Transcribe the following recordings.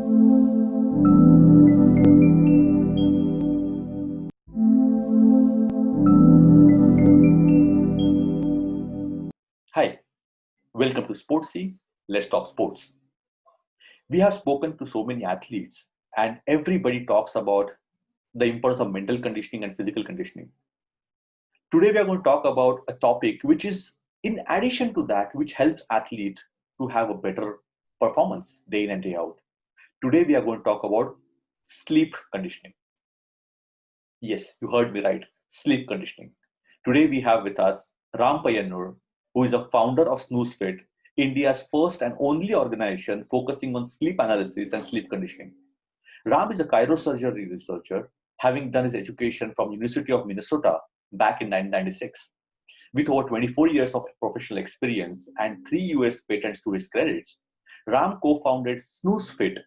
Hi, welcome to Sportsy. Let's talk sports. We have spoken to so many athletes, and everybody talks about the importance of mental conditioning and physical conditioning. Today, we are going to talk about a topic which is, in addition to that, which helps athlete to have a better performance day in and day out. Today, we are going to talk about sleep conditioning. Yes, you heard me right. Sleep conditioning. Today, we have with us Ram Payanur, who is a founder of SnoozeFit, India's first and only organization focusing on sleep analysis and sleep conditioning. Ram is a chirosurgery researcher, having done his education from University of Minnesota back in 1996. With over 24 years of professional experience and 3 US patents to his credits, Ram co-founded SnoozeFit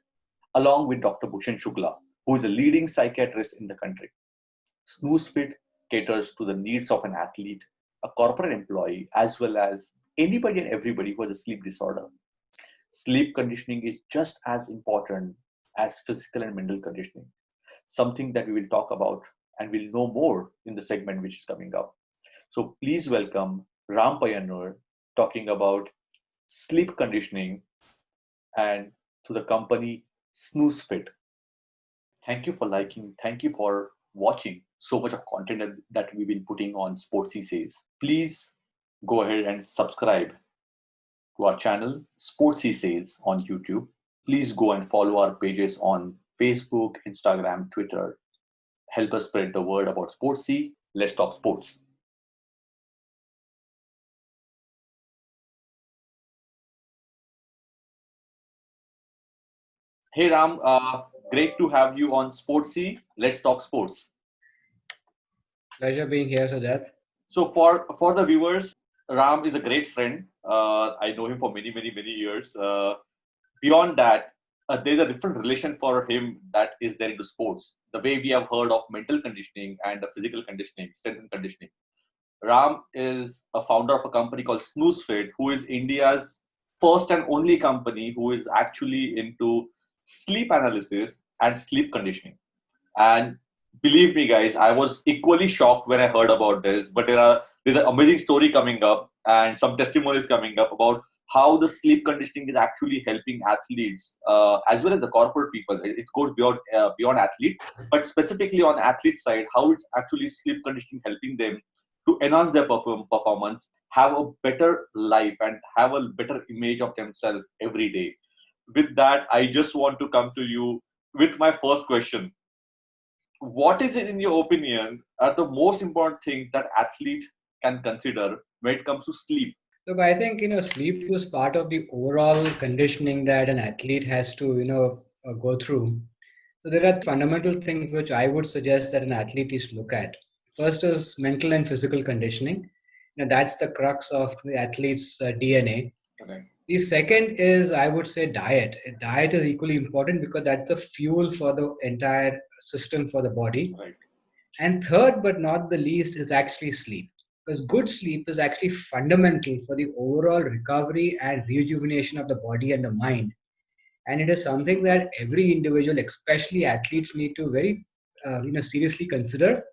along with Dr. Bhushan Shukla, who is a leading psychiatrist in the country. SnoozeFit caters to the needs of an athlete, a corporate employee, as well as anybody and everybody who has a sleep disorder. Sleep conditioning is just as important as physical and mental conditioning, something that we will talk about and we'll know more in the segment which is coming up. So please welcome Ram Payanur talking about sleep conditioning and to the company SnoozeFit. Thank you for liking, thank you for watching so much of content that we've been putting on Sportsy Says. Please go ahead and subscribe to our channel Sportsy Says on YouTube. Please go and follow our pages on Facebook, Instagram, Twitter. Help us spread the word about Sportsy. Let's talk sports. Hey Ram, great to have you on Sportsy. Let's talk sports. Pleasure being here, Siddharth. So for the viewers, Ram is a great friend. I know him for many years. Beyond that, there's a different relation for him that is there into sports. The way we have heard of mental conditioning and the physical conditioning, strength and conditioning. Ram is a founder of a company called SnoozeFit, who is India's first and only company who is actually into sleep analysis and sleep conditioning. And believe me, guys, I was equally shocked when I heard about this. But there's an amazing story coming up and some testimonies coming up about how the sleep conditioning is actually helping athletes as well as the corporate people. It goes beyond athletes, but specifically on athlete side, how it's actually sleep conditioning helping them to enhance their performance, have a better life, and have a better image of themselves every day. With that, I just want to come to you with my first question. What is it, in your opinion, are the most important things that athletes can consider when it comes to sleep? Look, I think sleep was part of the overall conditioning that an athlete has to go through. So there are fundamental things which I would suggest that an athlete is to look at. First is mental and physical conditioning. That's the crux of the athlete's DNA. Okay. The second is, I would say, diet. Diet is equally important because that's the fuel for the entire system for the body. Right. And third, but not the least, is actually sleep. Because good sleep is actually fundamental for the overall recovery and rejuvenation of the body and the mind. And it is something that every individual, especially athletes, need to very seriously consider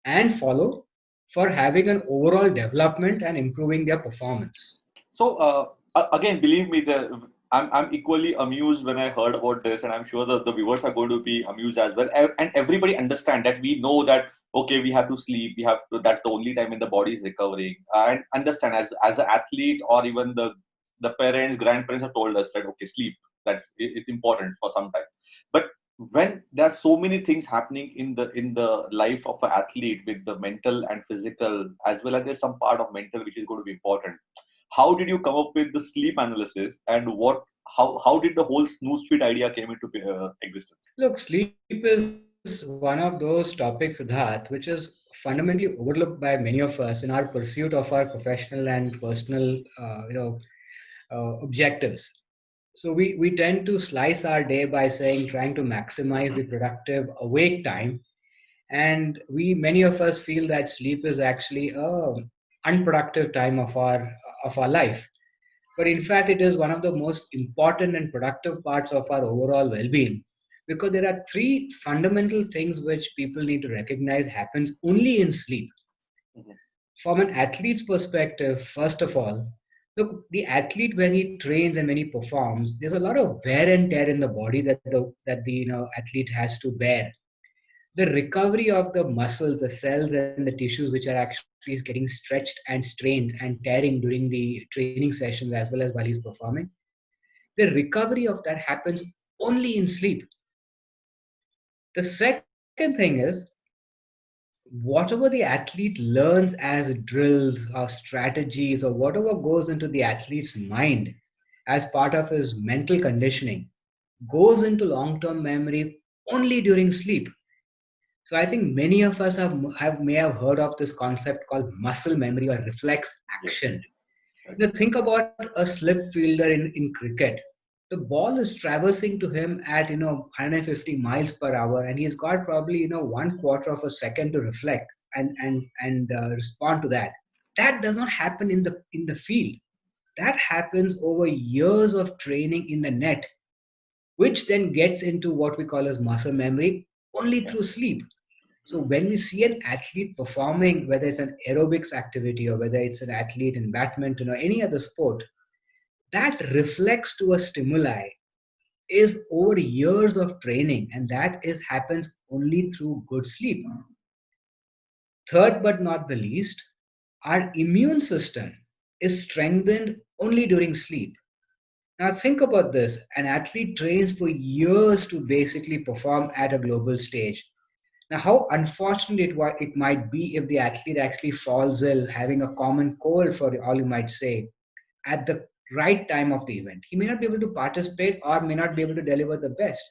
and follow for having an overall development and improving their performance. So again, believe me, I'm equally amused when I heard about this, and I'm sure the viewers are going to be amused as well. And everybody understand that we know that okay, we have to sleep. We have to, that's the only time when the body is recovering. And understand as an athlete or even the parents, grandparents have told us that okay, sleep it's important for some time. But when there are so many things happening in the life of an athlete with the mental and physical, as well as there's some part of mental which is going to be important. How did you come up with the sleep analysis, and how did the whole SnoozeFit idea came into existence? Look, sleep is one of those topics, Siddharth, which is fundamentally overlooked by many of us in our pursuit of our professional and personal, objectives. So we tend to slice our day by saying trying to maximize the productive awake time, and many of us feel that sleep is actually a unproductive time of our life. But in fact, it is one of the most important and productive parts of our overall well-being, because there are three fundamental things which people need to recognize happens only in sleep. Mhm. From an athlete's perspective, first of all, look, the athlete when he trains and when he performs, there's a lot of wear and tear in the body that the athlete has to bear. The recovery of the muscles, the cells, and the tissues which are actually getting stretched and strained and tearing during the training sessions as well as while he's performing, the recovery of that happens only in sleep. The second thing is whatever the athlete learns as drills or strategies or whatever goes into the athlete's mind as part of his mental conditioning goes into long term memory only during sleep. So I think many of us may have heard of this concept called muscle memory or reflex Yes. action. Right. Now think about a slip fielder in cricket. The ball is traversing to him at 150 miles per hour, and he's got probably 1/4 of a second to reflect and respond to that. That does not happen in the field. That happens over years of training in the net, which then gets into what we call as muscle memory only Yeah. through sleep. So when we see an athlete performing, whether it's an aerobics activity or whether it's an athlete in badminton or any other sport, that reflects to a stimuli is over years of training, and that is happens only through good sleep. Third but not the least, our immune system is strengthened only during sleep. Now think about this. An athlete trains for years to basically perform at a global stage. Now, how unfortunate it might be if the athlete actually falls ill, having a common cold, for all you might say, at the right time of the event. He may not be able to participate or may not be able to deliver the best.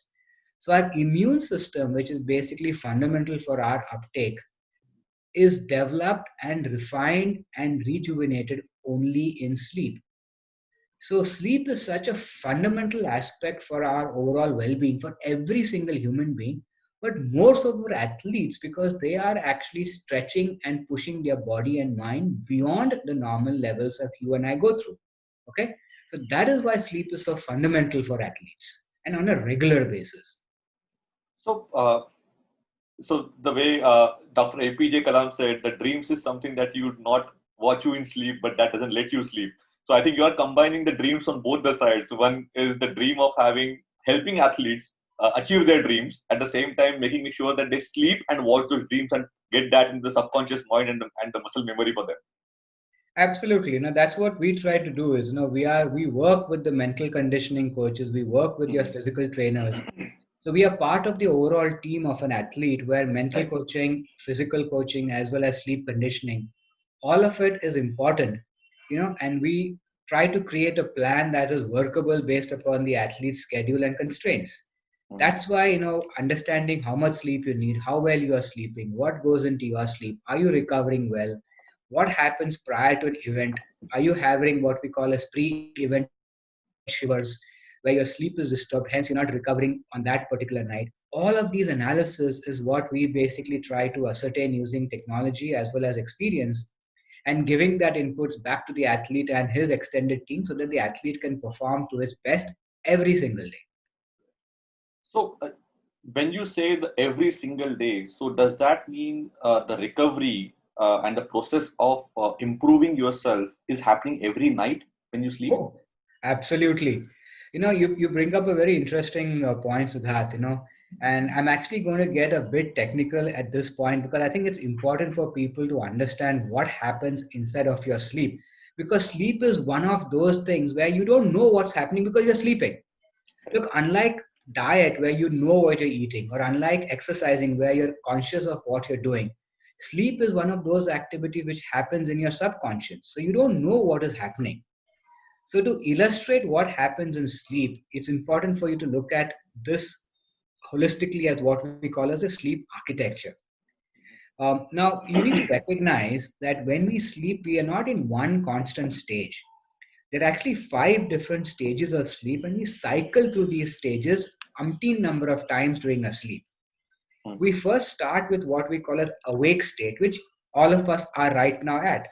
So, our immune system, which is basically fundamental for our uptake, is developed and refined and rejuvenated only in sleep. So, sleep is such a fundamental aspect for our overall well being for every single human being, but more so for athletes because they are actually stretching and pushing their body and mind beyond the normal levels that you and I go through. Okay. So, that is why sleep is so fundamental for athletes and on a regular basis. So, so the way Dr. APJ Kalam said, the dreams is something that you would not watch you in sleep, but that doesn't let you sleep. So I think you are combining the dreams on both the sides. One is the dream of helping athletes achieve their dreams, at the same time making sure that they sleep and watch those dreams and get that into the subconscious mind and the muscle memory for them. Absolutely. That's what we try to do is, we work with the mental conditioning coaches, we work with your Mhm. physical trainers. So we are part of the overall team of an athlete where mental Right. coaching, physical coaching, as well as sleep conditioning, all of it is important, and we try to create a plan that is workable based upon the athlete's schedule and constraints. Mhm. That's why, understanding how much sleep you need, how well you are sleeping, what goes into your sleep, are you recovering well, what happens prior to an event, are you having what we call as pre-event shivers, where your sleep is disturbed, hence you're not recovering on that particular night. All of these analysis is what we basically try to ascertain using technology as well as experience and giving that inputs back to the athlete and his extended team so that the athlete can perform to his best every single day. So when you say the every single day, so does that mean the recovery and the process of improving yourself is happening every night when you sleep? Oh, absolutely. You bring up a very interesting point, Siddharth, and I'm actually going to get a bit technical at this point because I think it's important for people to understand what happens inside of your sleep. Because sleep is one of those things where you don't know what's happening because you're sleeping. Look, unlike diet where you know what you're eating, or unlike exercising where you're conscious of what you're doing, sleep is one of those activities which happens in your subconscious. So you don't know what is happening. So, to illustrate what happens in sleep, it's important for you to look at this holistically as what we call as a sleep architecture. Now, you need to recognize that when we sleep, we are not in one constant stage. There are actually 5 different stages of sleep, and we cycle through these stages umpteen number of times during our sleep. We Mhm. first start with what we call as awake state, which all of us are right now at.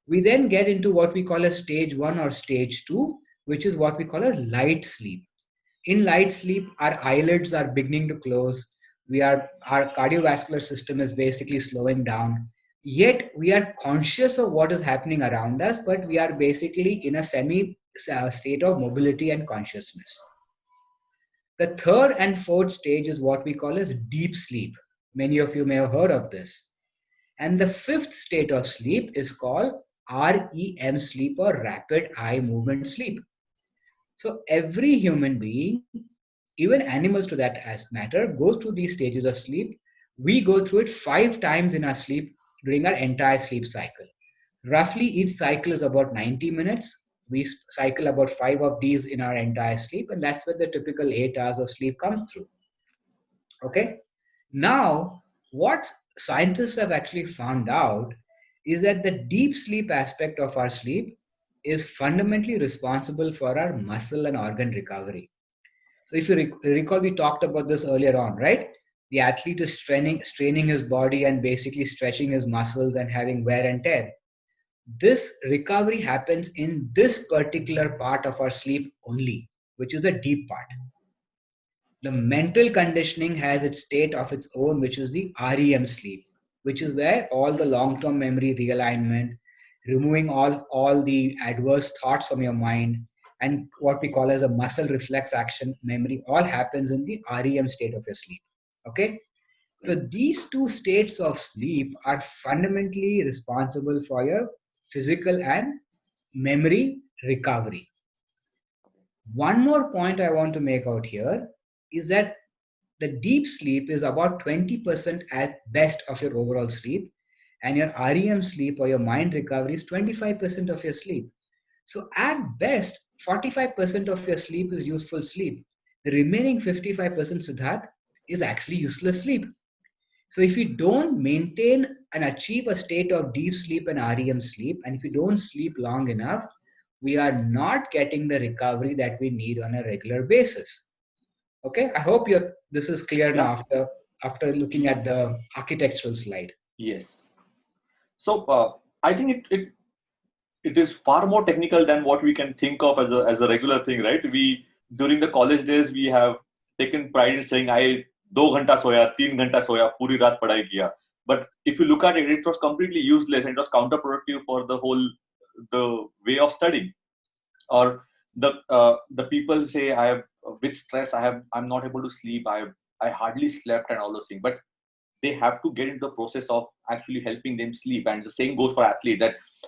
We then get into what we call a stage 1 or stage 2, which is what we call a light sleep. In light sleep, our eyelids are beginning to close. Our cardiovascular system is basically slowing down. Yet we are conscious of what is happening around us, but we are basically in a semi state of mobility and consciousness. The third and fourth stage is what we call as deep sleep. Many of you may have heard of this. And the fifth state of sleep is called REM sleep, or rapid eye movement sleep. So every human being, even animals to that as matter, goes through these stages of sleep. We go through it 5 times in our sleep during our entire sleep cycle. Roughly each cycle is about 90 minutes. We cycle about 5 of these in our entire sleep, and that's where the typical 8 hours of sleep comes through. Okay. Now, what scientists have actually found out is that the deep sleep aspect of our sleep is fundamentally responsible for our muscle and organ recovery. So, if you recall, we talked about this earlier on, right? The athlete is straining his body and basically stretching his muscles and having wear and tear. This recovery happens in this particular part of our sleep only, which is the deep part. The mental conditioning has its state of its own, which is the REM sleep, which is where all the long-term memory realignment, removing all the adverse thoughts from your mind, and what we call as a muscle reflex action memory, all happens in the REM state of your sleep. Okay. So these two states of sleep are fundamentally responsible for your physical and memory recovery. One more point I want to make out here is that the deep sleep is about 20% at best of your overall sleep, and your REM sleep or your mind recovery is 25% of your sleep. So at best, 45% of your sleep is useful sleep. The remaining 55%, Siddharth, is actually useless sleep. So if you don't maintain and achieve a state of deep sleep and REM sleep, and if you don't sleep long enough, we are not getting the recovery that we need on a regular basis. Okay, I hope this is clear Yeah. now after looking at the architectural slide. Yes. So I think it is far more technical than what we can think of as a regular thing, right? We during the college days we have taken pride in saying I 2 घंटा सोया 3 घंटा सोया पूरी रात पढ़ाई किया. But if you look at it, it was completely useless and it was counterproductive for the way of studying. Or the people say I have with stress I'm not able to sleep, I hardly slept and all those things. But they have to get into the process of actually helping them sleep. And the same goes for athletes.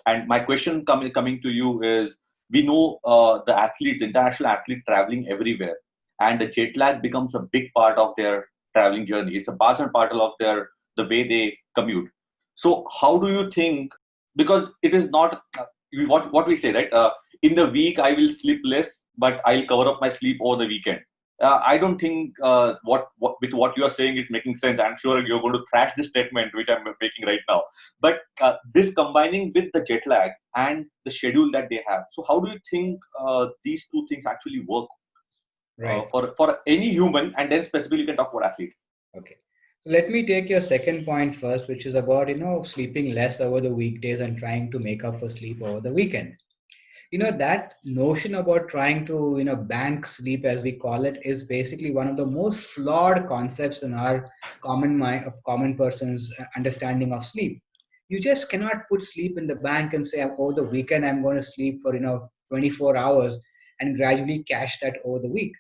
And my question coming to you is, we know the athletes, international athletes, traveling everywhere, and the jet lag becomes a big part of their traveling journey. It's a part and parcel of the way they commute. So how do you think? Because it is not what we say, right? In the week I will sleep less, but I'll cover up my sleep over the weekend. I don't think with what you are saying is making sense. I'm sure you're going to thrash this statement which I'm making right now. But this combining with the jet lag and the schedule that they have. So how do you think these two things actually work for any human? And then specifically you can talk about athlete. Okay. So let me take your second point first, which is about, sleeping less over the weekdays and trying to make up for sleep over the weekend. That notion about trying to, bank sleep, as we call it, is basically one of the most flawed concepts in our common person's understanding of sleep. You just cannot put sleep in the bank and say, over the weekend, I'm going to sleep for, 24 hours and gradually cash that over the week.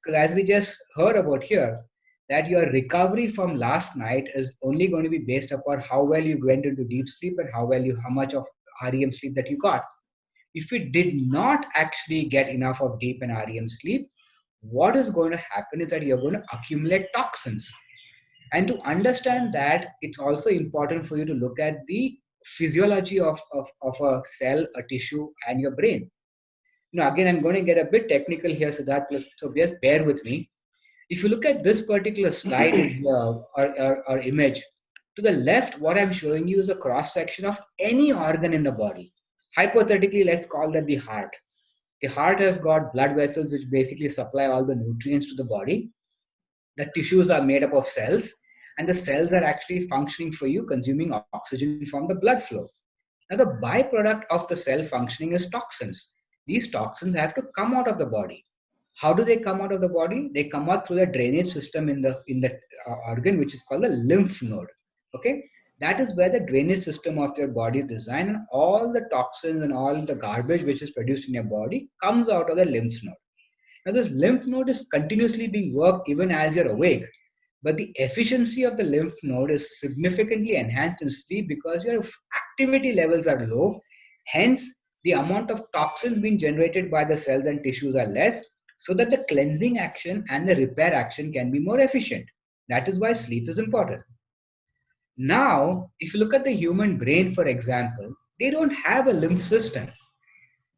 Because as we just heard about here, that your recovery from last night is only going to be based upon how well you went into deep sleep and how much of REM sleep that you got. If we did not actually get enough of deep and REM sleep, what is going to happen is that you're going to accumulate toxins. And to understand that, it's also important for you to look at the physiology of a cell, a tissue, and your brain. Again, I'm going to get a bit technical here, Siddharth, so just bear with me. If you look at this particular slide or image, to the left, what I'm showing you is a cross-section of any organ in the body. Hypothetically, let's call that the heart. The heart has got blood vessels which basically supply all the nutrients to the body. The tissues are made up of cells, and the cells are actually functioning for you, consuming oxygen from the blood flow. Now, the byproduct of the cell functioning is toxins. These toxins have to come out of the body. How do they come out of the body? They come out through the drainage system in the organ, which is called the lymph node. Okay, that is where the drainage system of your body is designed, and all the toxins and all the garbage which is produced in your body comes out of the lymph node. Now, this lymph node is continuously being worked even as you're awake, but the efficiency of the lymph node is significantly enhanced in sleep because your activity levels are low. Hence, the amount of toxins being generated by the cells and tissues are less, so that the cleansing action and the repair action can be more efficient. That is why sleep is important. Now, if you look at the human brain, for example, they don't have a lymph system.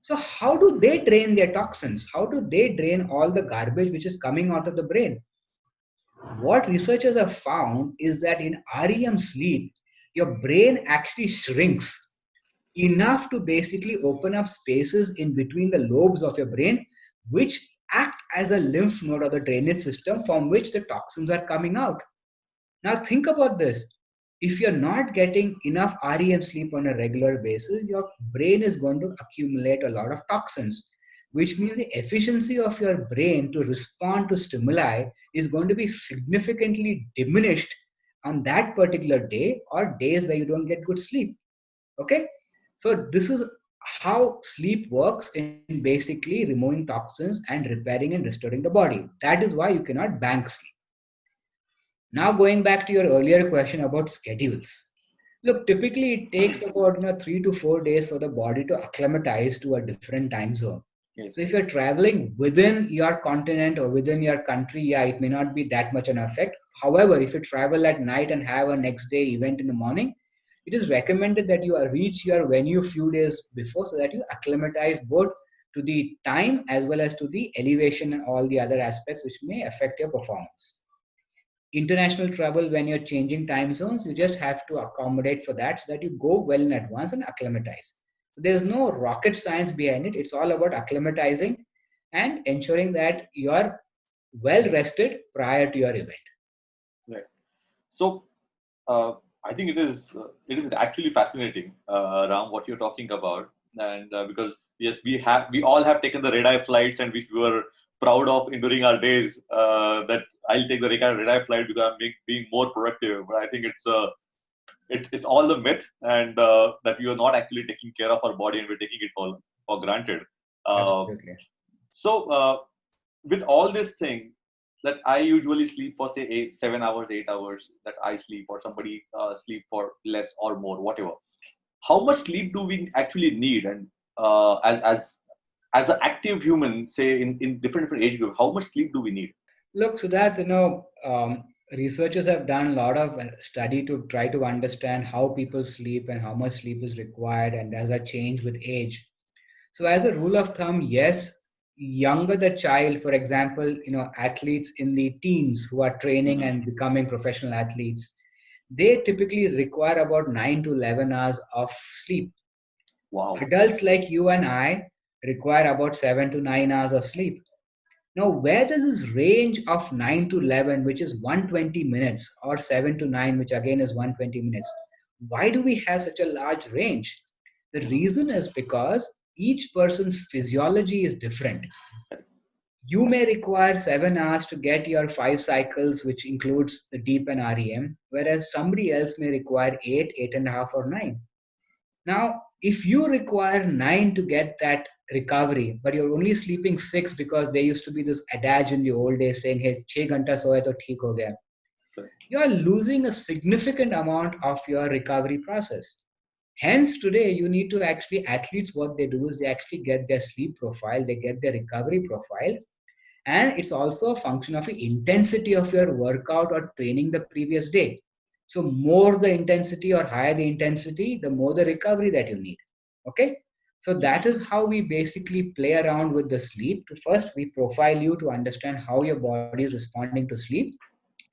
So, how do they drain their toxins? How do they drain all the garbage which is coming out of the brain? What researchers have found is that in REM sleep, your brain actually shrinks enough to basically open up spaces in between the lobes of your brain, which act as a lymph node or the drainage system from which the toxins are coming out. Now, think about this. If you're not getting enough REM sleep on a regular basis, your brain is going to accumulate a lot of toxins, which means the efficiency of your brain to respond to stimuli is going to be significantly diminished on that particular day or days where you don't get good sleep. Okay? So, this is how sleep works in basically removing toxins and repairing and restoring the body. That is why you cannot bank sleep. Now, going back to your earlier question about schedules. Look, typically it takes about 3 to 4 days for the body to acclimatize to a different time zone. Yes. So if you're traveling within your continent or within your country, yeah, it may not be that much an effect. However, if you travel at night and have a next day event in the morning, it is recommended that you reach your venue few days before so that you acclimatize both to the time as well as to the elevation and all the other aspects which may affect your performance. International travel, when you're changing time zones, you just have to accommodate for that so that you go well in advance and acclimatize. So there's no rocket science behind it. It's all about acclimatizing and ensuring that you're well rested prior to your event. Right. So I think it is actually fascinating, Ram, what you're talking about, and because yes, we all have taken the red-eye flights, and which we were proud of in during our days. That I'll take the red-eye flight because I'm being more productive. But I think it's all the myth, and that we are not actually taking care of our body, and we're taking it for granted. Uh, Absolutely. so with all this thing, that I usually sleep for say 7 hours, 8 hours, that I sleep, or somebody sleep for less or more, whatever. How much sleep do we actually need? And as an active human, say in different age group, how much sleep do we need? Look, so that researchers have done a lot of study to try to understand how people sleep and how much sleep is required, and does that change with age. So as a rule of thumb, yes, younger the child, for example, athletes in the teens who are training Mhm. and becoming professional athletes, they typically require about 9 to 11 hours of sleep. Wow. Adults like you and I require about 7 to 9 hours of sleep. Now, where does this range of 9 to 11, which is 120 minutes, or 7 to 9, which again is 120 minutes, why do we have such a large range? The Mhm. reason is because each person's physiology is different. You may require 7 hours to get your 5 cycles, which includes the deep and REM, whereas somebody else may require 8, 8.5, or 9. Now, if you require 9 to get that recovery, but you're only sleeping 6 because there used to be this adage in the old days saying, hey, 6 घंटा सोए तो ठीक हो गया, you are losing a significant amount of your recovery process. Hence, today you need to actually, athletes, what they do is they actually get their sleep profile, they get their recovery profile, and it's also a function of the intensity of your workout or training the previous day. So, more the intensity or higher the intensity, the more the recovery that you need. Okay. So, that is how we basically play around with the sleep. First, we profile you to understand how your body is responding to sleep,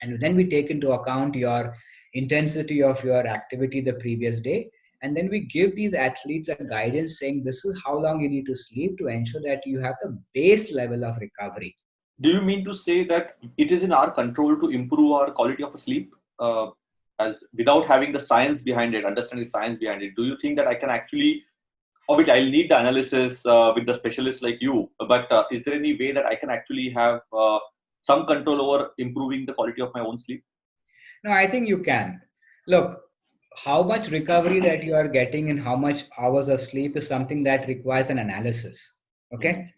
and then we take into account your intensity of your activity the previous day, and then we give these athletes a guidance saying this is how long you need to sleep to ensure that you have the base level of recovery. Do you mean to say that it is in our control to improve our quality of sleep? as without having the science behind it, understanding science behind it, do you think that I can actually, of which I'll need the analysis with the specialists like you, but is there any way that I can actually have some control over improving the quality of my own sleep? No, I think you can. Look, how much recovery that you are getting and how much hours of sleep is something that requires an analysis. Okay.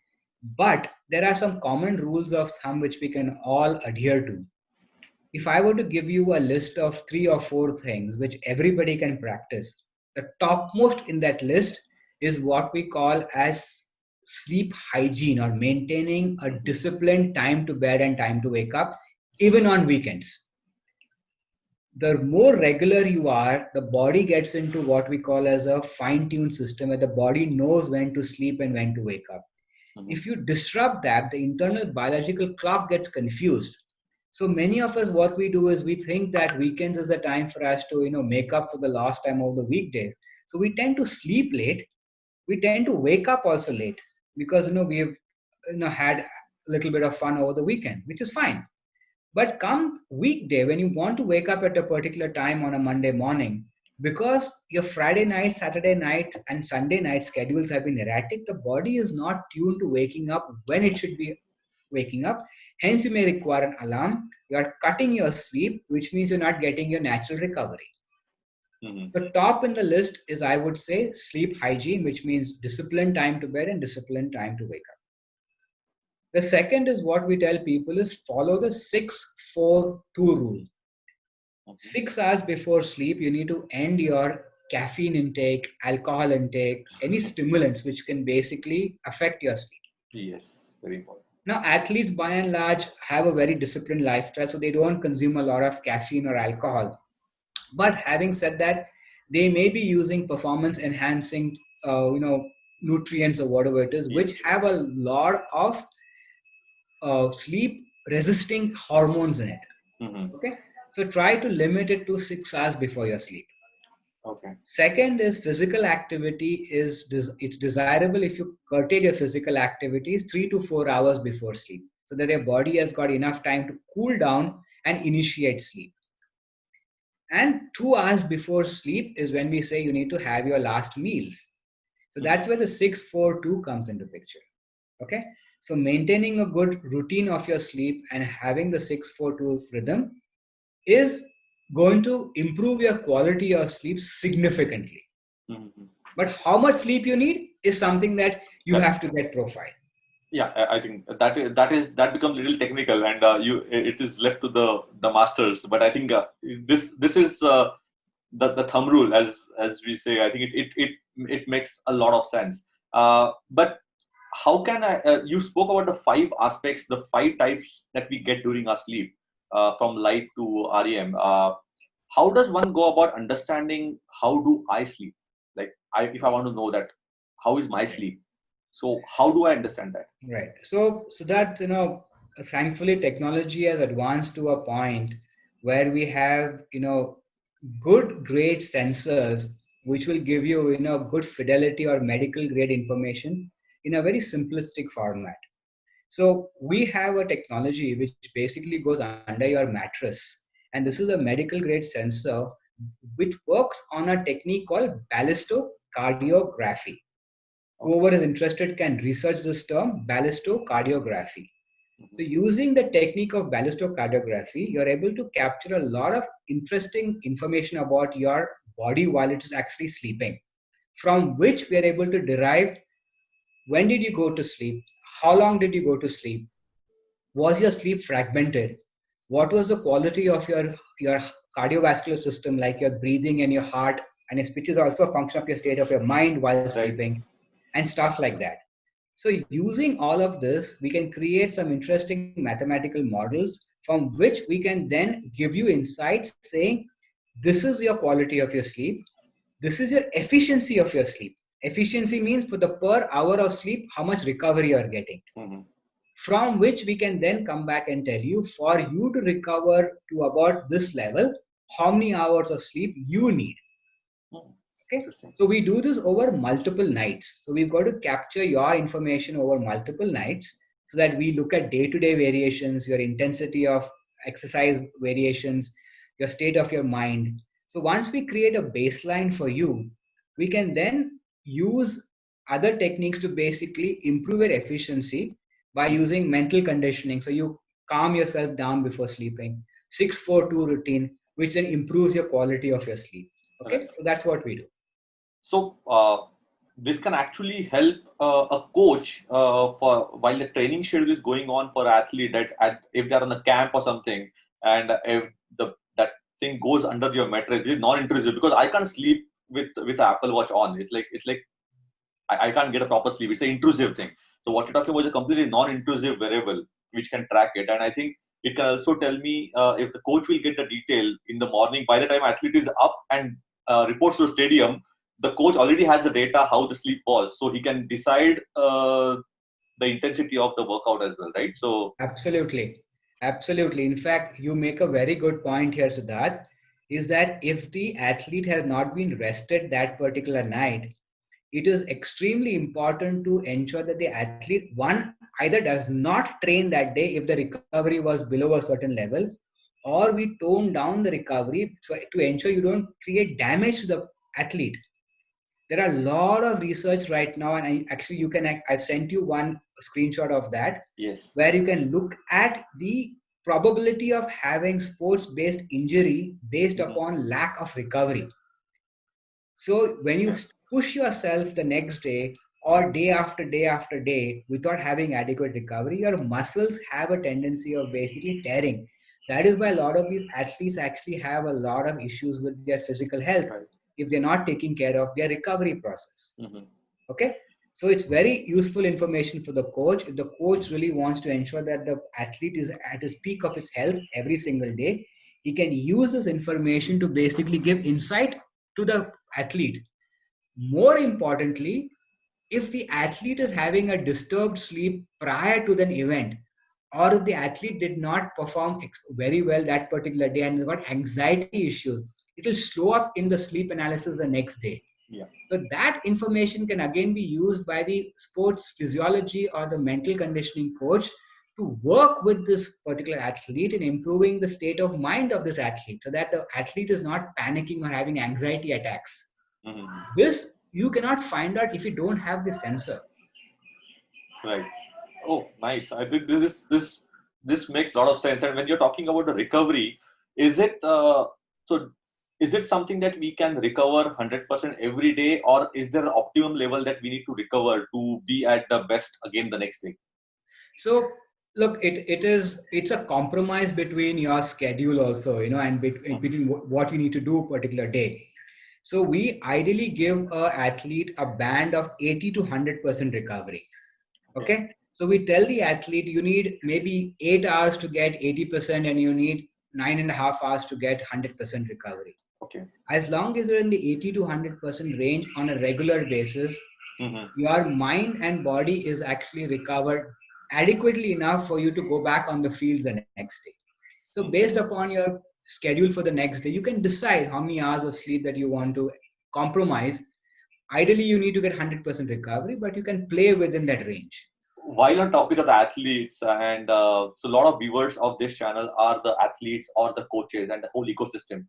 But there are some common rules of thumb which we can all adhere to. If I were to give you a list of 3 or 4 things which everybody can practice, the topmost in that list is what we call as sleep hygiene, or maintaining a disciplined time to bed and time to wake up, even on weekends. The more regular you are, the body gets into what we call as a fine-tuned system where the body knows when to sleep and when to wake up. If you disrupt that, the internal biological clock gets confused. So many of us, what we do is we think that weekends is a time for us to, make up for the lost time of the weekdays. So we tend to sleep late. We tend to wake up also late because, we've, had a little bit of fun over the weekend, which is fine. But come weekday, when you want to wake up at a particular time on a Monday morning, because your Friday night, Saturday night, and Sunday night schedules have been erratic, the body is not tuned to waking up when it should be waking up. Hence, you may require an alarm. You are cutting your sleep, which means you're not getting your natural recovery. The top in the list is, I would say, sleep hygiene, which means disciplined time to bed and disciplined time to wake up. The second is what we tell people is follow the 6-4-2 rule. 6 hours before sleep, you need to end your caffeine intake, alcohol intake, any stimulants which can basically affect your sleep. Yes, very important. Now, athletes by and large have a very disciplined lifestyle, so they don't consume a lot of caffeine or alcohol. But having said that, they may be using performance enhancing, nutrients or whatever it is, which have a lot of sleep resisting hormones in it. Okay, so try to limit it to 6 hours before your sleep. Okay. Second is physical activity. It's desirable if you curtail your physical activities 3 to 4 hours before sleep, so that your body has got enough time to cool down and initiate sleep. And 2 hours before sleep is when we say you need to have your last meals. So that's where the 6-4-2 comes into picture. Okay. So maintaining a good routine of your sleep and having the 6-4-2 rhythm is going to improve your quality of sleep significantly. But how much sleep you need is something that you have to get profiled. Yeah, I think that becomes a little technical, and it is left to the masters. But I think this is the thumb rule, as we say. I think it makes a lot of sense. But how can I? You spoke about the 5 aspects, the 5 types that we get during our sleep, from light to REM. How does one go about understanding how do I sleep? Like, if I want to know that, how is my sleep? So how do I understand that? Right. So that, thankfully technology has advanced to a point where we have, good grade sensors which will give you, good fidelity or medical grade information in a very simplistic format. So we have a technology which basically goes under your mattress, and this is a medical grade sensor which works on a technique called ballistocardiography. Whoever is interested can research this term, ballistocardiography. So using the technique of ballistocardiography, you're able to capture a lot of interesting information about your body while it is actually sleeping, from which we are able to derive when did you go to sleep, how long did you go to sleep, was your sleep fragmented, what was the quality of your cardiovascular system, like your breathing and your heart, and which is also a function of your state of your mind while sleeping, and stuff like that. So using all of this, we can create some interesting mathematical models from which we can then give you insights saying, this is your quality of your sleep. This is your efficiency of your sleep. Efficiency means for the per hour of sleep, how much recovery you are getting. From which we can then come back and tell you, for you to recover to about this level, how many hours of sleep you need. Okay. So we do this over multiple nights. So we've got to capture your information over multiple nights so that we look at day-to-day variations, your intensity of exercise variations, your state of your mind. So once we create a baseline for you, we can then use other techniques to basically improve your efficiency by using mental conditioning. So you calm yourself down before sleeping, 6-4-2 routine, which then improves your quality of your sleep. Okay, Right. so that's what we do. So this can actually help a coach for while the training schedule is going on for athlete if they're on a camp or something, and if that thing goes under your mattress, it's non-intrusive because I can't sleep with Apple Watch on. It's like I can't get a proper sleep. It's an intrusive thing. So what you're talking about is a completely non-intrusive variable which can track it, and I think it can also tell me if the coach will get the detail in the morning. By the time athlete is up and reports to the stadium, the coach already has the data how the sleep was, so he can decide the intensity of the workout as well, right? So Absolutely. Absolutely. In fact, you make a very good point here, Siddharth, is that if the athlete has not been rested that particular night, it is extremely important to ensure that the athlete, one, either does not train that day if the recovery was below a certain level, or we tone down the recovery so to ensure you don't create damage to the athlete. There are a lot of research right now, and actually you can, I've sent you one screenshot of that, yes. where you can look at the probability of having sports based injury based Mhm. upon lack of recovery. So when you Okay. push yourself the next day or day after day after day without having adequate recovery, your muscles have a tendency of basically tearing. That is why a lot of these athletes actually have a lot of issues with their physical health Right. if they're not taking care of their recovery process. Hmm. Okay, so it's very useful information for the coach. If the coach really wants to ensure that the athlete is at his peak of its health every single day, he can use this information to basically give insight to the athlete. More importantly, if the athlete is having a disturbed sleep prior to the event, or if the athlete did not perform very well that particular day and has got anxiety issues, it will show up in the sleep analysis the next day. Yeah. So that information can again be used by the sports physiology or the mental conditioning coach to work with this particular athlete in improving the state of mind of this athlete so that the athlete is not panicking or having anxiety attacks. Hmm. This you cannot find out if you don't have the sensor. Right. Oh, nice. I think this makes a lot of sense. And when you're talking about the recovery, is it so? Is it something that we can recover 100% every day, or is there an optimum level that we need to recover to be at the best again the next day? So look, it's a compromise between your schedule also, and between what you need to do particular day. So we ideally give a athlete a band of 80 to 100% recovery. Okay. Okay. So we tell the athlete you need maybe 8 hours to get 80%, and you need 9.5 hours to get 100% recovery. Okay. As long as you're in the 80 to 100% range on a regular basis, Hmm. your mind and body is actually recovered adequately enough for you to go back on the field the next day. So based upon your schedule for the next day, you can decide how many hours of sleep that you want to compromise. Ideally, you need to get 100% recovery, but you can play within that range. While on topic of the athletes, and so a lot of viewers of this channel are the athletes or the coaches and the whole ecosystem.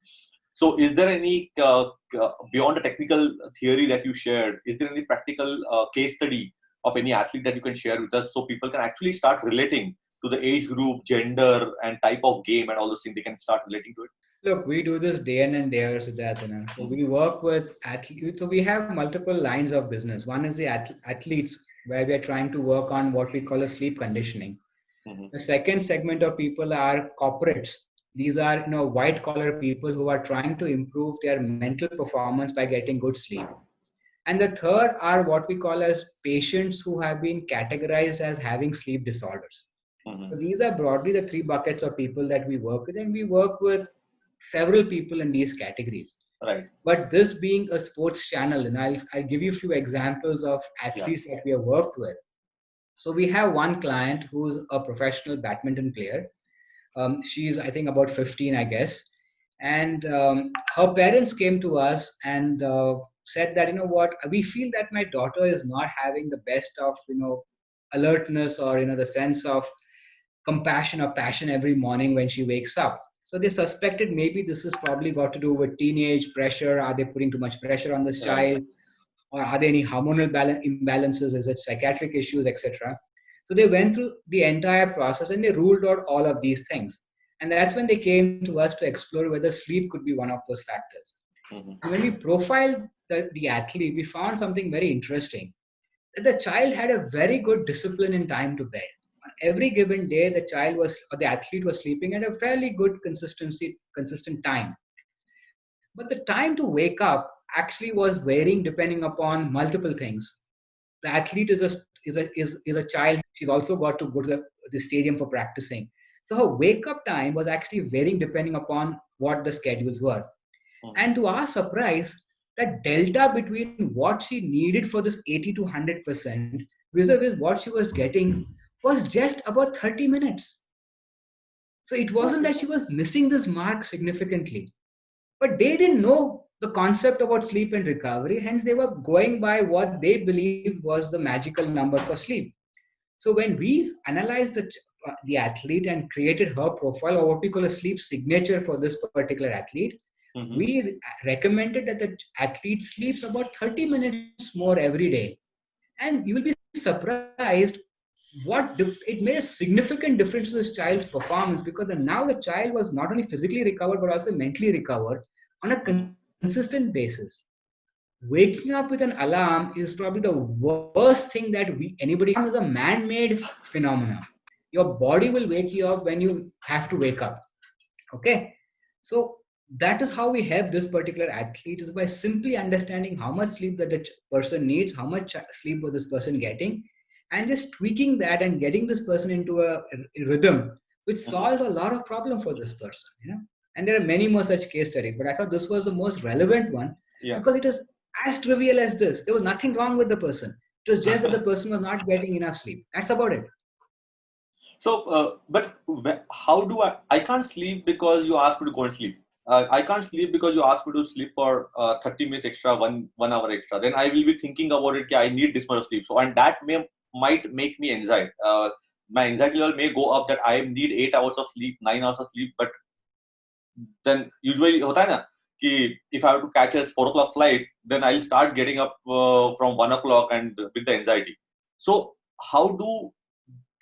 So is there any beyond the technical theory that you shared, is there any practical case study of any athlete that you can share with us so people can actually start relating to the age group, gender, and type of game and all those things, they can start relating to it? Look, we do this day in and day out, Siddharth. So we work with athletes. So we have multiple lines of business. One is the athletes, where we are trying to work on what we call a sleep conditioning. Mhm. The second segment of people are corporates. These are white collar people who are trying to improve their mental performance by getting good sleep. And the third are what we call as patients who have been categorized as having sleep disorders. So Mhm. these are broadly the three buckets of people that we work with, and we work with several people in these categories. Right. But this being a sports channel, and I'll give you a few examples of Yeah. athletes that we have worked with. So we have one client who's a professional badminton player. She's, I think, about 15, I guess. And her parents came to us and said that, what, we feel that my daughter is not having the best of, alertness or, the sense of compassion or passion every morning when she wakes up. So they suspected maybe this is probably got to do with teenage pressure. Are they putting too much pressure on this Right. child? Or are there any hormonal imbalances? Is it psychiatric issues, etc.? So they went through the entire process and they ruled out all of these things. And that's when they came to us to explore whether sleep could be one of those factors. Mhm. And when we profiled the athlete, we found something very interesting. That the child had a very good discipline in time to bed. On every given day, the child was, or the athlete was sleeping at a fairly good consistent time. But the time to wake up actually was varying depending upon multiple things. The athlete is a child. She's also got to go to the stadium for practicing. So her wake up time was actually varying depending upon what the schedules were. Mhm. And to our surprise, that delta between what she needed for this 80 to 100% vis-a-vis what she was getting was just about 30 minutes. So it wasn't Okay. that she was missing this mark significantly, but they didn't know the concept about sleep and recovery. Hence, they were going by what they believed was the magical number for sleep. So when we analyzed the athlete and created her profile, or what we call a sleep signature for this particular athlete, Mhm. we recommended that the athlete sleeps about 30 minutes more every day. And you'll be surprised it made a significant difference to this child's performance, because now the child was not only physically recovered but also mentally recovered on a Mhm. consistent basis. Waking up with an alarm is probably the worst thing that anybody is a man-made phenomenon. Your body will wake you up when you have to wake up. Okay, so that is how we help this particular athlete, is by simply understanding how much sleep that the person needs, how much sleep was this person getting, and just tweaking that and getting this person into a rhythm, which Mhm. solved a lot of problem for this person. And there are many more such case studies, but I thought this was the most relevant one Yeah. because it is as trivial as this. There was nothing wrong with the person. It was just that the person was not getting enough sleep. That's about it. So, but how do I can't sleep because you asked me to go and sleep. I can't sleep because you asked me to sleep for 30 minutes extra, 1 hour extra. Then I will be thinking about it. I need this much of sleep. So, and that might make me anxiety. My anxiety level may go up that I need 8 hours of sleep, 9 hours of sleep. But then usually होता है ना कि if I have to catch a 4 o'clock flight, then I'll start getting up from 1 o'clock and with the anxiety. So how do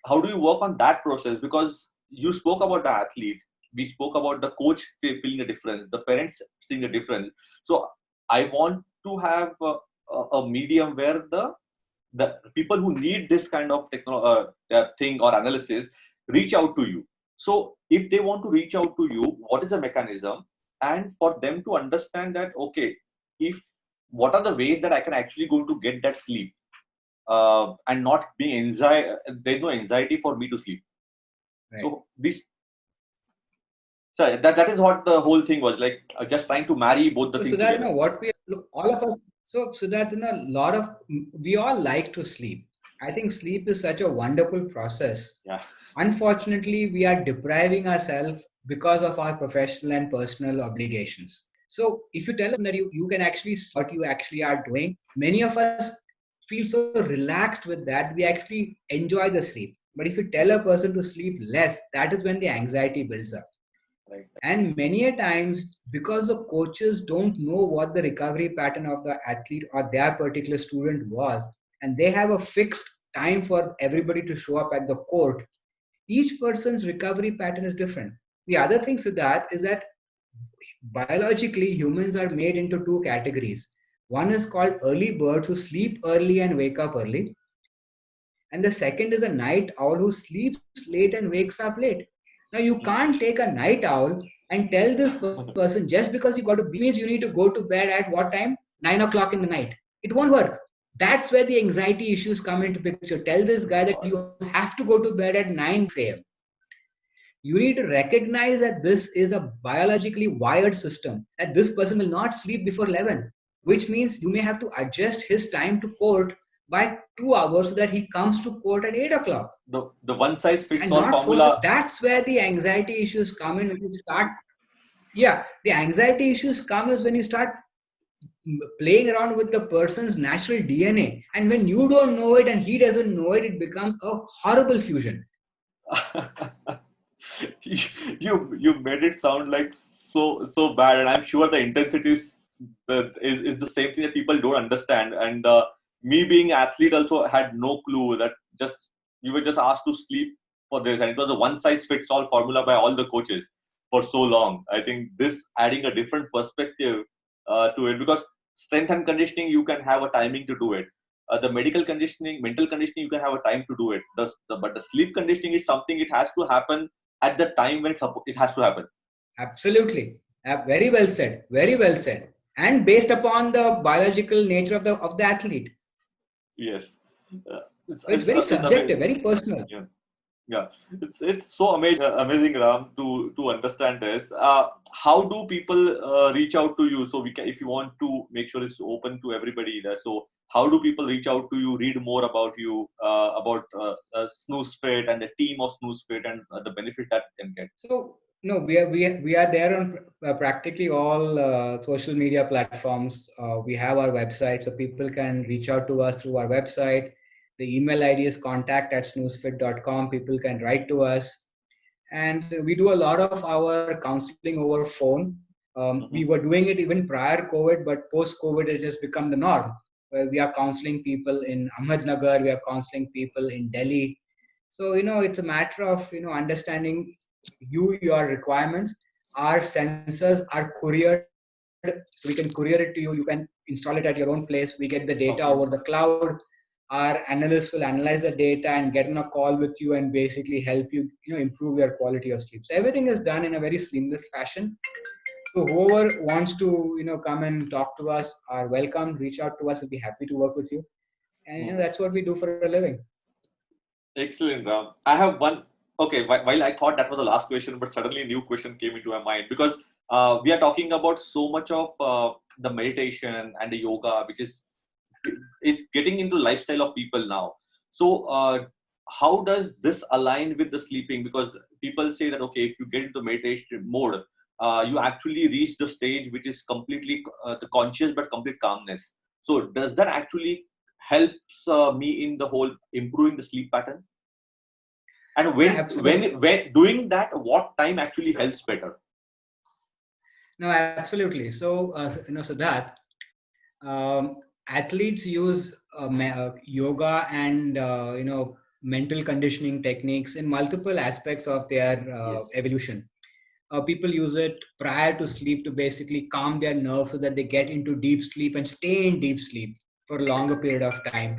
how do you work on that process? Because you spoke about the athlete, we spoke about the coach feeling the difference, the parents seeing the difference. So I want to have a medium where the people who need this kind of thing or analysis reach out to you. So if they want to reach out to you, what is the mechanism? And for them to understand that, okay, if what are the ways that I can actually going to get that sleep, and not being anxiety, there's no anxiety for me to sleep. Right. So this, so that is what the whole thing was like, just trying to marry both the So, things Siddharth, together. what we look, all of us. So, Siddharth, a lot of we all like to sleep. I think sleep is such a wonderful process. Yeah. Unfortunately, we are depriving ourselves because of our professional and personal obligations. So, if you tell us that you can actually see what you actually are doing, many of us feel so relaxed with that. We actually enjoy the sleep. But if you tell a person to sleep less, that is when the anxiety builds up. Right. And many a times, because the coaches don't know what the recovery pattern of the athlete or their particular student was, and they have a fixed time for everybody to show up at the court, each person's recovery pattern is different. The other thing, Siddharth, is that biologically humans are made into two categories. One is called early birds who sleep early and wake up early, and the second is a night owl who sleeps late and wakes up late. Now, you can't take a night owl and tell this person just because you got to means you need to go to bed at what time? 9 o'clock in the night. It won't work. That's where the anxiety issues come into picture. Tell this guy that you have to go to bed at 9 a.m. You need to recognize that this is a biologically wired system, that this person will not sleep before 11, which means you may have to adjust his time to court by 2 hours so that he comes to court at 8 o'clock. The one size fits And all not force it. formula. That's where the anxiety issues come in when you start. Yeah, the anxiety issues come is when you start playing around with the person's natural DNA. And when you don't know it and he doesn't know it, it becomes a horrible fusion. You made it sound like so bad, and I'm sure the intensity is the same thing that people don't understand. And me being athlete also had no clue that just you were just asked to sleep for this, and it was a one size fits all formula by all the coaches for so long. I think this adding a different perspective to it, because strength and conditioning you can have a timing to do it. The medical conditioning, mental conditioning, you can have a time to do it. But the sleep conditioning is something, it has to happen at the time when it has to happen. Absolutely. Very well said. Very well said. And based upon the biological nature of the athlete. Yes, So it's very it's subjective, amazing. very personal. Yeah, yeah, it's so amazing, Ram, to understand this. How do people reach out to you? So we can, if you want to make sure it's open to everybody there. So how do people reach out to you, read more about you, about Snooze Fit and the team of Snooze Fit, and the benefit that they can get? So no, we are there on practically all social media platforms. We have our website, so people can reach out to us through our website. The email ID is contact@snoozefit.com. People can write to us, and we do a lot of our counseling over phone. We Mm-hmm. were doing it even prior COVID, but post COVID it has become the norm. Where we are counseling people in Ahmednagar, we are counseling people in Delhi. So it's a matter of understanding your requirements. Our sensors are couriered, so we can courier it to you. You can install it at your own place. We get the data over the Okay. cloud. Our analysts will analyze the data and get on a call with you and basically help you, improve your quality of sleep. So everything is done in a very seamless fashion. So whoever wants to, come and talk to us are welcome. Reach out to us. We'll be happy to work with you. And Mhm. that's what we do for a living. Excellent, Ram. I have one. Okay, while I thought that was the last question, but suddenly a new question came into my mind, because we are talking about so much of the meditation and the yoga, which is it's getting into lifestyle of people now. So, how does this align with the sleeping? Because people say that okay, if you get into meditation mode, you actually reach the stage which is completely the conscious but complete calmness. So, does that actually helps me in the whole improving the sleep pattern? And Yeah, when absolutely. when doing that, what time actually helps better? No, absolutely. So, Siddharth, athletes use yoga and mental conditioning techniques in multiple aspects of their Yes. evolution. People use it prior to sleep to basically calm their nerves so that they get into deep sleep and stay in deep sleep for a longer period of time.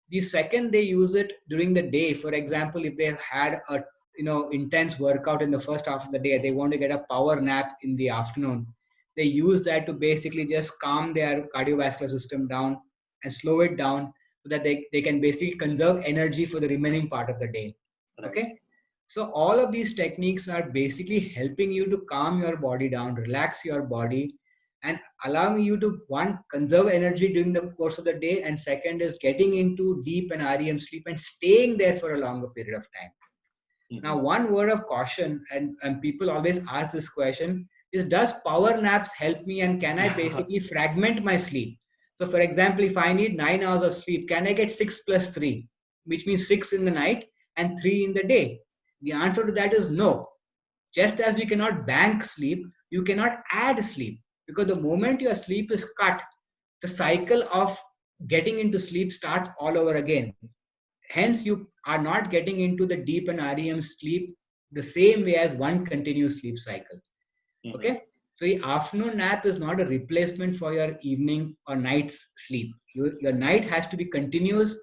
The second they use it during the day, for example, if they've had a intense workout in the first half of the day, they want to get a power nap in the afternoon. They use that to basically just calm their cardiovascular system down and slow it down so that they can basically conserve energy for the remaining part of the day. Right. Okay, so all of these techniques are basically helping you to calm your body down, relax your body, and allowing you to, one, conserve energy during the course of the day, and second is getting into deep and REM sleep and staying there for a longer period of time. Now, Mhm. one word of caution, and people always ask this question, is does power naps help me, and can I basically fragment my sleep? So, for example, if I need 9 hours of sleep, can I get 6 plus 3, which means 6 in the night and 3 in the day? The answer to that is no. Just as you cannot bank sleep, you cannot add sleep, because the moment your sleep is cut, the cycle of getting into sleep starts all over again. Hence, you are not getting into the deep and REM sleep the same way as one continuous sleep cycle. Mhm. Okay? So, the afternoon nap is not a replacement for your evening or night's sleep. Your night has to be continuous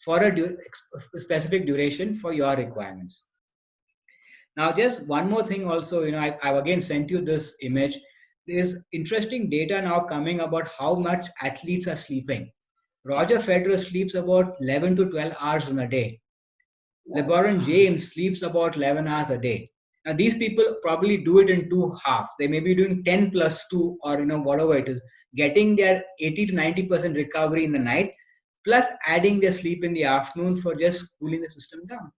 for a specific duration for your requirements. Now, just one more thing also, I've again sent you this image. There's interesting data now coming about how much athletes are sleeping. Roger Federer sleeps about 11 to 12 hours in a day. Wow. LeBron James sleeps about 11 hours a day. Now, these people probably do it in two halves. They may be doing 10 plus 2, or whatever it is, getting their 80 to 90% recovery in the night, plus adding their sleep in the afternoon for just cooling the system down.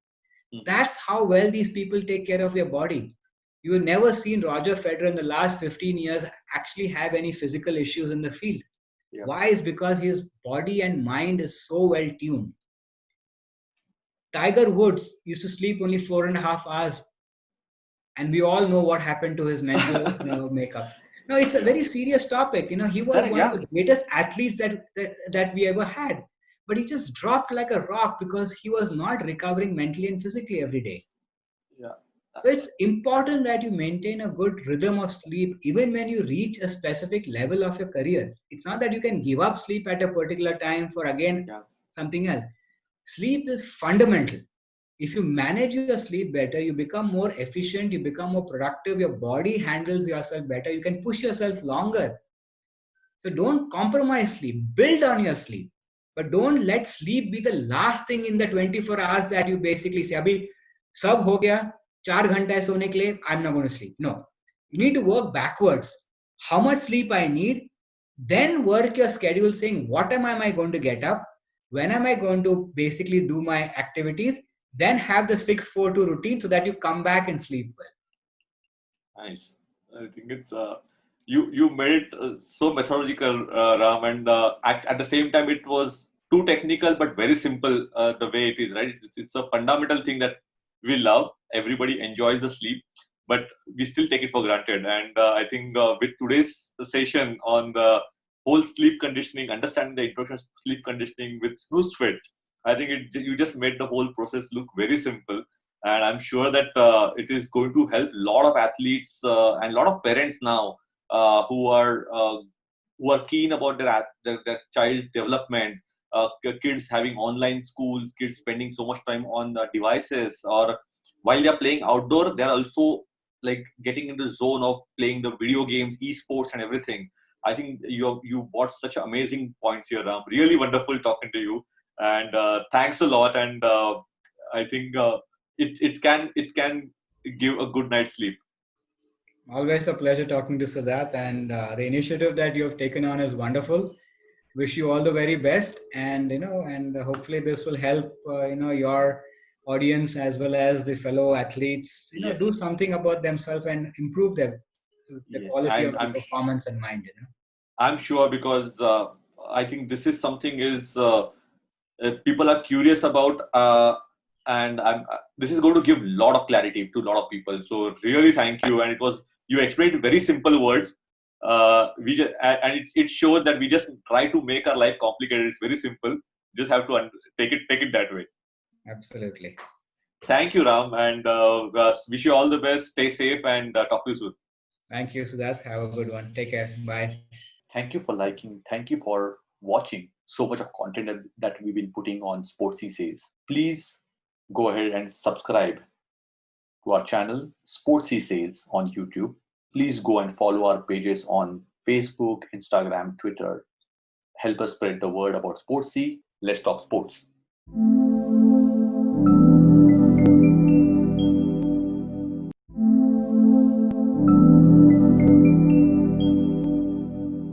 Mhm. That's how well these people take care of their body. You have never seen Roger Federer in the last 15 years actually have any physical issues in the field. Yeah. Why? Is because his body and mind is so well tuned. Tiger Woods used to sleep only 4.5 hours and we all know what happened to his mental makeup. No, it's a very serious topic. He was Correct, one of yeah. the greatest athletes that we ever had, but he just dropped like a rock because he was not recovering mentally and physically every day. Yeah. So it's important that you maintain a good rhythm of sleep even when you reach a specific level of your career. It's not that you can give up sleep at a particular time for again Yeah. something else. Sleep is fundamental. If you manage your sleep better, you become more efficient, you become more productive, your body handles yourself better, you can push yourself longer. So don't compromise sleep, build on your sleep. But don't let sleep be the last thing in the 24 hours that you basically say, Abhi, sab ho gaya, 4 घंटा है सोने के लिए, I'm not going to sleep. No. You need to work backwards. How much sleep I need? Then work your schedule saying, what am I going to get up? When am I going to basically do my activities? Then have the 6-4-2 routine so that you come back and sleep well. Nice. I think it's you made it so methodical, Ram, and at the same time it was too technical but very simple the way it is. Right? It's a fundamental thing that we love. Everybody enjoys the sleep, but we still take it for granted. And I think with today's session on the whole sleep conditioning, understanding the introduction to sleep conditioning with Snooze Fit, I think you just made the whole process look very simple. And I'm sure that it is going to help a lot of athletes and a lot of parents now who are keen about their child's development. Kids having online schools, kids spending so much time on devices, or while they're playing outdoor, they're also like getting into the zone of playing the video games, esports, and everything. I think you brought such amazing points here, Ram. Really wonderful talking to you, and thanks a lot. And I think it can give a good night's sleep. Always a pleasure talking to Siddharth, and the initiative that you have taken on is wonderful. Wish you all the very best, and hopefully this will help your audience as well as the fellow athletes do Yes, something about themselves and improve the yes, quality I'm of the I'm performance and mind. I'm sure, because I think this is something is people are curious about, and this is going to give a lot of clarity to a lot of people. So really, thank you. And you explained very simple words. And it shows that we just try to make our life complicated. It's very simple. Just have to take it that way. Absolutely. Thank you, Ram, and wish you all the best. Stay safe, and talk to you soon. Thank you, Siddharth. Have a good one. Take care. Bye. Thank you for liking. Thank you for watching so much of content that we've been putting on Sportsy Says. Please go ahead and subscribe to our channel, Sportsy Says, on YouTube. Please go and follow our pages on Facebook, Instagram, Twitter. Help us spread the word about Sportsy. Let's talk sports.